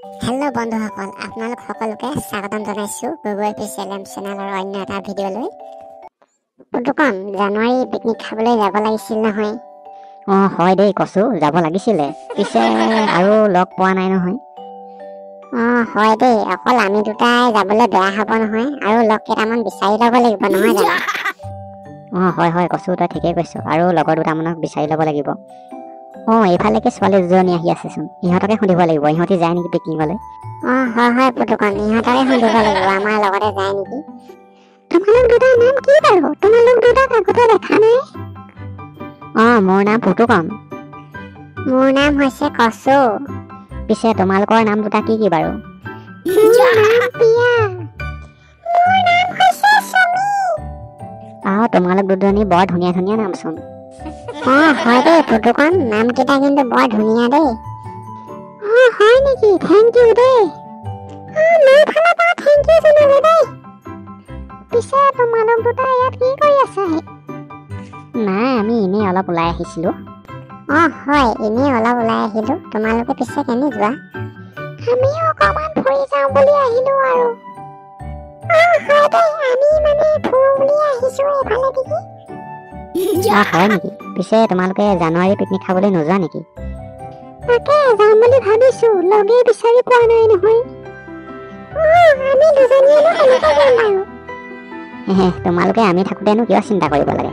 Hello' বন্ধুসকল, আপোনালোক সকলোকে স্বাগতম জনাইছোঁ গুগল পিচেলেম চেনেলৰ অন্য এটা ভিডিঅ'লৈ। পুতুকন, জানুৱাৰী পিকনিক খাবলৈ যাব লাগিছিল নহয়। হয় দেই কচু, যাব লাগিছিলে। পিছে আৰু লগ পোৱা নাই নহয়। হয় দেই, অকল আমি দুটাই যাবলৈ বেয়া হ'ব নহয়, আৰু লগ কেইটামান বিচাৰি ল'ব লাগিব নহয় জানো? হয় কচু, তই ঠিকেই কৈছ। আৰু লগৰ দুটামানক বিচাৰি ল'ব লাগিব। এইফালেকে ছোৱালী দুজনী আহি আছেচোন, ইহঁতকে সুধিব লাগিব, ইহঁতি যায় নেকি পিকনিকলৈ। হয় পুতুকন, ইহঁতকে সুধিব লাগিব, আমাৰ লগতে যায় নেকি। তোমালোক দুটাৰ নাম কি বাৰু? তোমালোক দুটাক আগতে দেখা নাই। মোৰ নাম পুতুকন। মোৰ নাম হৈছে কচু। পিছে তোমালোকৰ নাম দুটা কি কি বাৰু? তোমালোক দুজনী বৰ ধুনীয়া ধুনীয়া নামচোন। হয় দেই পুতুকন, নামকেইটা কিন্তু বৰ ধুনীয়া দেই। হয় নেকি? থেংক ইউ দেই। মোৰ ফালৰ পৰা থেংক ইউ জনালো দেই। পিছে তোমালোক দুটা ইয়াত কি কৰি আছা? নাই, আমি এনেই অলপ ওলাই আহিছিলো। হয়, এনেই অলপ ওলাই আহিলো। তোমালোকে পিছে কেনে যোৱা? আমিও অকমান ফুৰি যাওঁ বুলি আহিলো আৰু। হয় দেই, আমি মানে ফুৰো বুলি আহিছো এইফালে দেখি। হয় নেকি? পিছে তোমালোকে জানুৱাৰী পিকনিক খাবলৈ নোযোৱা নেকি? তাকে যাম বুলি ভাবিছো, লগে বিচাৰি পোৱা নাই নহয়। আমি দুজনীয়েনো কেনেকে যাম বাৰু? তোমালোকে আমি থাকোঁতেনো কিয় চিন্তা কৰিব লাগে?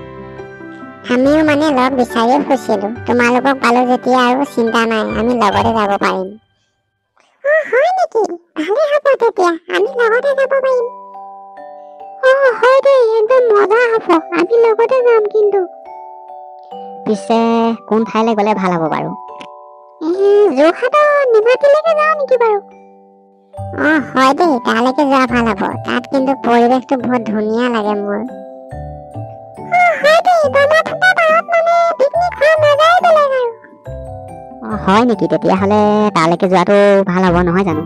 আমিও মানে লগ বিচাৰিয়ে ফুৰিছিলো, তোমালোকক পালো যেতিয়া আৰু চিন্তা নাই, আমি লগতে যাব পাৰিম। হয় নেকি? ভালে হ'ব তেতিয়া, আমি লগতে যাব পাৰিম। হয় দেই, একদম মজা হ'ব, আমি লগতে যাম কিন্তু। পিছে কোন ঠাইলৈ গ'লে ভাল হ'ব বাৰু? যোৰহাটৰ নিমাতীলৈকে যাওঁ নেকি বাৰু? হয় দেই, তালৈকে যোৱা ভাল হ'ব। তাত কিন্তু পৰিৱেশটো বহুত ধুনীয়া লাগে মোৰ। হয় দেই, ব্ৰহ্মপুত্ৰ পাৰত মানে পিকনিক খোৱাৰ মজাই বেলেগ আৰু। হয় নেকি? তেতিয়াহ'লে তালৈকে যোৱাটো ভাল হ'ব নহয় জানো?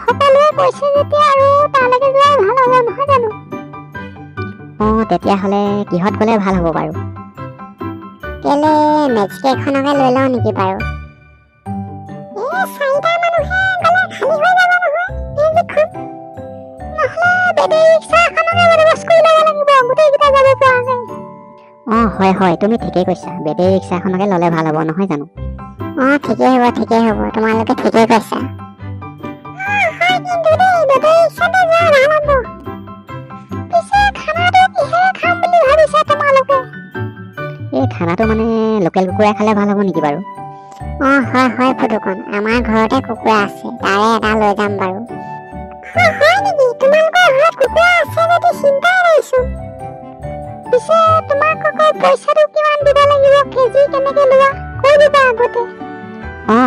সকলোৱে কৈছে যেতিয়া আৰু তালৈকে যোৱাই ভাল হ'ব নহয় জানো? তেতিয়াহ'লে কিহত গ'লে ভাল হ'ব বাৰু? কেলে মেজিক এখনকে লৈ লওঁ নেকি বাৰু? চাৰিটা মানুহে গ'লে খালী হৈ যাব নহয় মেজিকখন। নহ'লে বেটেৰী ৰিক্সা এখনকে বন্দবস্ত কৰি ল'ব লাগিব, গোটেইকেইটা যাব পৰাকৈ। হয়, তুমি ঠিকেই কৈছা। বেটেৰী ৰিক্সা এখনকে ল'লে ভাল হ'ব নহয় জানো? ঠিকেই হ'ব, তোমালোকে ঠিকেই কৈছা। হয় কিন্তু দেই, বেটেৰী ৰিক্সাতে যোৱা ভাল হ'ব। পিছে খানাটো কিহেৰে খাম বুলি ভাবিছা তোমালোকে? এই খানাটো মানে লোকেল কুকুৰা খালে ভাল হ'ব নেকি বাৰু? হয় পুতুকন, আমাৰ ঘৰতে কুকুৰা আছে, তাৰে এটা লৈ যাম বাৰু। হয় নেকি? তোমালোকৰ ঘৰত কুকুৰা আছে যদি চিন্তাই নাইচোন। পিছে তোমাক আকৌ পইচাটো কিমান দিব লাগিব, কেজি কেনেকে লোৱা কৈ দিবা আগতে।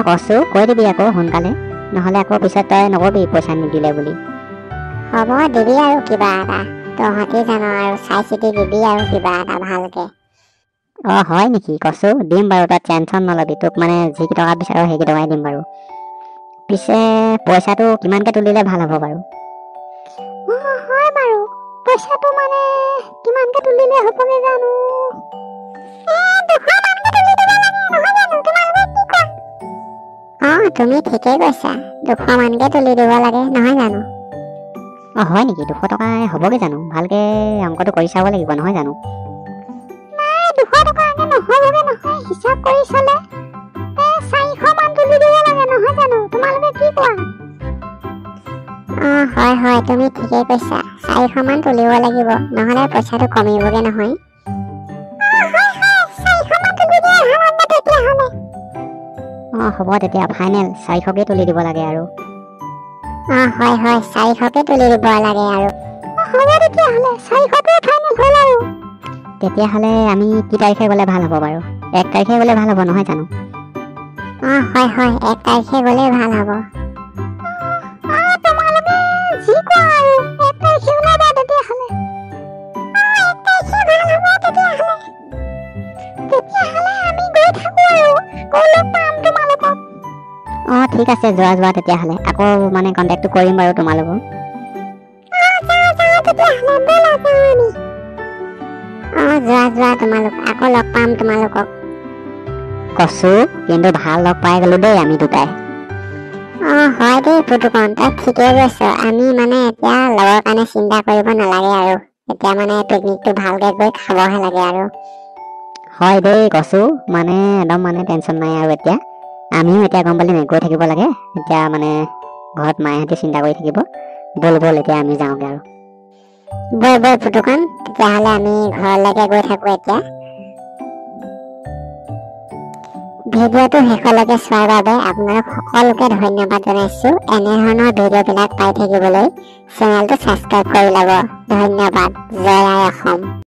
কচু, কৈ দিবি আকৌ সোনকালে, নহ'লে আকৌ পিছত তই নকবি পইচা নিদিলে বুলি। হ'ব, দিবি আৰু কিবা এটা, তহঁতি জানো আৰু চাই চিতি দিবি আৰু কিবা এটা ভালকে। হয় নেকি কচু? দিম বাৰু, তই টেনশ্যন নল'বি। তোক মানে যি কেইটকা বিচাৰ সেইকেইটকাই দিম বাৰু। পিছে পইচাটো কিমানকৈ তুলিলে ভাল হ'ব বাৰু? হয় বাৰু, পইচাটো মানে কিমানকে তুলিলে হ'বগে জানো? 200 মানকে তুলি দিব লাগে নহয় জানো? তোমালোকে কি কোৱা? তুমি ঠিকেই কৈছা, 200 মানকে তুলি দিব লাগে নহয় জানো? হয় নেকি? 200 টকাই হ'বগে জানো? ভালকে অংকটো কৰি চাব লাগিব নহয় জানো? 200 টকাকে নহ'বগে নহয়, হিচাপ কৰি চালে 400 মান তুলি দিব লাগে নহয় জানো? তোমালোকে কি কোৱা? হয়, তুমি ঠিকেই কৈছা, 400 মান তুলিব লাগিব, নহ'লে পইচাটো কমিবগে নহয়। হ'ব তেতিয়া, ফাইনেল 400কে তুলি দিব লাগে আৰু। হয়, 400কে তুলি দিব লাগে আৰু। হ'ব তেতিয়াহ'লে 400কে ফাইনেল হ'ল আৰু। তেতিয়াহ'লে আমি কি তাৰিখে গ'লে ভাল হ'ব বাৰু? 1 তাৰিখে গ'লে ভাল হ'ব নহয় জানো? হয়, 1 তাৰিখে গ'লে ভাল হ'ব। তোমালোকে যি কোৱা আৰু, 1 তাৰিখে ওলাবা তেতিয়াহ'লে। 1 তাৰিখে ভাল হ'ব তেতিয়াহ'লে। তেতিয়াহ'লে আমি গৈ থাকো আৰু, আকৌ লগ পাম তোমালোকক। ঠিক আছে, যোৱা তেতিয়াহ'লে, আকৌ মানে কণ্টেক্টটো কৰিম বাৰু তোমালোকক। যাওঁ তেতিয়াহ'লে, ব'লা যাওঁ আমি। যোৱা তোমালোক, আকৌ লগ পাম তোমালোকক। কচু, কিন্তু ভাল লগ পাই গ'লো দেই আমি দুটাই। হয় দেই পুতুকণ, তই ঠিকেই কৈছ। আমি মানে এতিয়া লগৰ কাৰণে চিন্তা কৰিব নালাগে আৰু এতিয়া মানে পিকনিকটো ভালকে গৈ খাবহে লাগে আৰু হয় দেই কচু, মানে একদম মানে টেনচন নাই আৰু এতিয়া আমিও এতিয়া গম পালি নাই গৈ থাকিব লাগে। এতিয়া মানে ঘৰত মায়েহঁতে চিন্তা কৰি থাকিব। ব'ল ব'ল এতিয়া আমি যাওঁগে আৰু বৈ বৈ পুতুকণ, তেতিয়াহ'লে আমি ঘৰলৈকে গৈ থাকো এতিয়া। ভিডিঅ'টো শেষলৈকে চোৱাৰ বাবে আপোনালোক সকলোকে ধন্যবাদ জনাইছো। এনেধৰণৰ ভিডিঅ'বিলাক পাই থাকিবলৈ চেনেলটো ছাবস্ক্ৰাইব কৰি ল'ব। ধন্যবাদ। জয় আই অসম।